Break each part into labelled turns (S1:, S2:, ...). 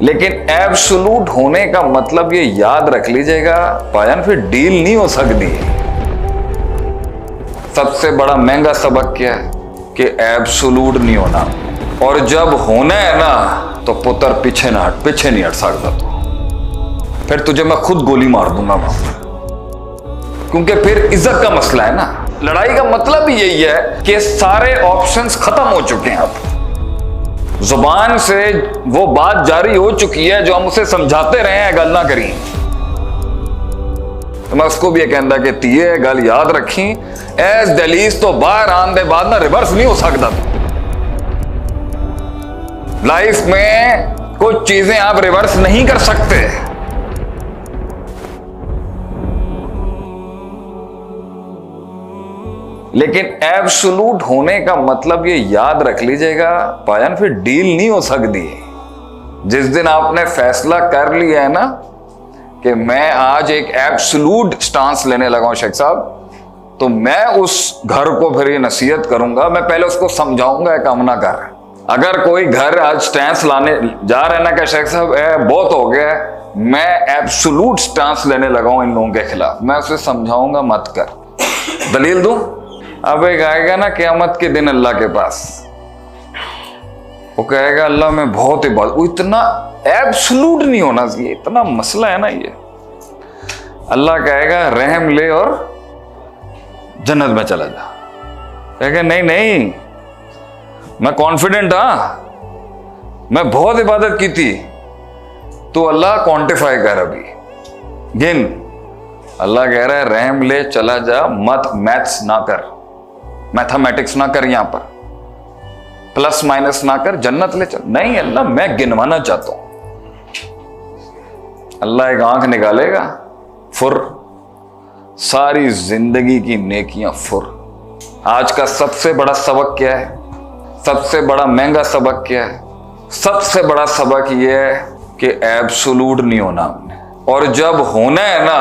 S1: लेकिन एब्सोल्यूट होने का मतलब ये याद रख लीजिएगा भाईजान, फिर डील नहीं हो सकती। सबसे बड़ा महंगा सबक क्या है कि एब्सोल्यूट नहीं होना, और जब होना है ना तो पुत्र पीछे नहीं हट सकता। तो फिर तुझे मैं खुद गोली मार दूंगा वहां, क्योंकि फिर इज्जत का मसला है ना। लड़ाई का मतलब ही यही है कि सारे ऑप्शंस खत्म हो चुके हैं। अब जुबान से वो बात जारी हो चुकी है जो हम उसे समझाते रहे हैं, गल ना करी। तो मैं उसको भी ये कहता कि तीये गल याद रखी, एस दलीज तो बाहर आने के बाद ना रिवर्स नहीं हो सकता। लाइफ में कुछ चीजें आप रिवर्स नहीं कर सकते। लेकिन एब्सोल्यूट होने का मतलब ये याद रख लीजिएगा भाईजान, फिर डील नहीं हो सकती। जिस दिन आपने फैसला कर लिया है ना कि मैं आज एक एब्सोल्यूट स्टांस लेने लगा हूं शेख साहब, तो मैं उस घर को फिर ये नसीहत करूंगा, मैं पहले उसको समझाऊंगा काम ना कर। अगर कोई घर आज स्टांस लाने जा रहे ना कि शेख साहब बहुत हो गया, मैं एब्सोल्यूट स्टांस लेने लगा हूं इन लोगों के खिलाफ, मैं उसे समझाऊंगा मत कर। दलील दूं? अब एक आएगा ना क़यामत के दिन अल्लाह के पास, वो कहेगा अल्लाह में बहुत इबादत, वो इतना एब्सोल्यूट नहीं होना चाहिए, इतना मसला है ना ये। अल्लाह कहेगा रहम ले और जन्नत में चला जा। कहेगा नहीं मैं कॉन्फिडेंट मैं बहुत इबादत की थी। तो अल्लाह क्वांटिफाई कर, अभी गिन। अल्लाह कह रहा है रहम ले चला जा, मत मैथ्स ना कर, मैथमेटिक्स ना कर, यहां पर प्लस माइनस ना कर, जन्नत ले चल। नहीं अल्लाह मैं गिनवाना चाहता हूं। अल्लाह एक आंख निकालेगा, फुर, सारी जिंदगी की नेकियां फुर। आज का सबसे बड़ा सबक क्या है? सबसे बड़ा महंगा सबक क्या है? सबसे बड़ा सबक यह है कि एब्सोल्यूट नहीं होना हमने, और जब होना है ना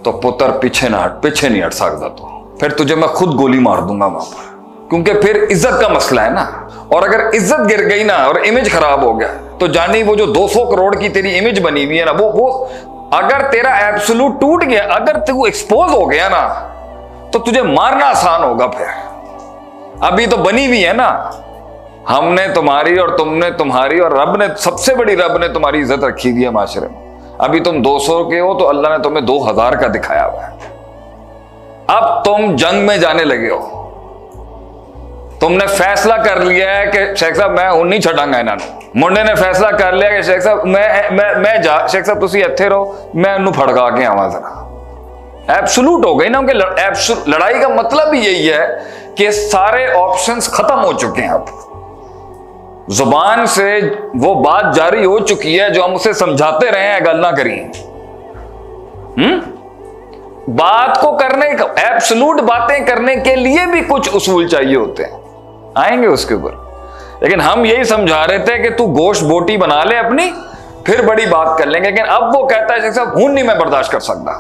S1: तो पुत्र पीछे नहीं हट सकता। तो फिर तुझे मैं खुद गोली मार दूंगा वहां पर, क्योंकि फिर इज्जत का मसला है ना। और अगर इज्जत गिर गई ना और इमेज खराब हो गया तो जानी वो जो 200 करोड़ की तेरी इमेज बनी हुई है ना, वो अगर तेरा एब्सोल्यूट टूट गया, अगर तू एक्सपोज हो गया ना, तो तुझे मारना आसान होगा। फिर अभी तो बनी हुई है ना, हमने तुम्हारी और तुमने तुम्हारी, और रब ने, सबसे बड़ी रब ने तुम्हारी इज्जत रखी हुई है माशरे में। अभी तुम 200 के हो तो अल्लाह ने तुम्हें 2000 का दिखाया हुआ है। अब तुम जंग में जाने लगे हो, तुमने फैसला कर लिया है कि शेख साहब मैं हूं नहीं छड़ांगा इन्होंने। मुंडे ने फैसला कर लिया कि शेख साहब मैं जा, शेख साहब तुसी इत्थे रहो, मैं उन्हें फड़का के आवा जरा। एब्सोल्यूट हो गई ना, उनके लड़ाई का मतलब ही यही है कि सारे ऑप्शंस खत्म हो चुके हैं। अब जुबान से वो बात जारी हो चुकी है जो हम उसे समझाते रहे हैं, गल ना करी। बात को करने, एब्सोल्यूट बातें करने के लिए भी कुछ उसूल चाहिए होते हैं, आएंगे उसके ऊपर। लेकिन हम यही समझा रहे थे कि तू गोश्त बोटी बना ले अपनी, फिर बड़ी बात कर लेंगे। लेकिन अब वो कहता है साहब हूं नहीं मैं बर्दाश्त कर सकता,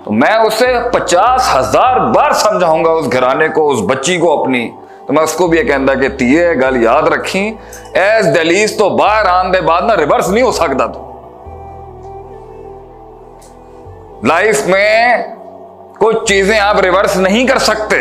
S1: तो मैं उसे 50,000 बार समझाऊंगा उस घराने को, उस बच्ची को अपनी। तो मैं उसको भी ये कहता कि तीये गल याद रखी, एस दलीज तो बाहर आने के बाद ना रिवर्स नहीं हो सकता। तो लाइफ में कुछ चीजें आप रिवर्स नहीं कर सकते।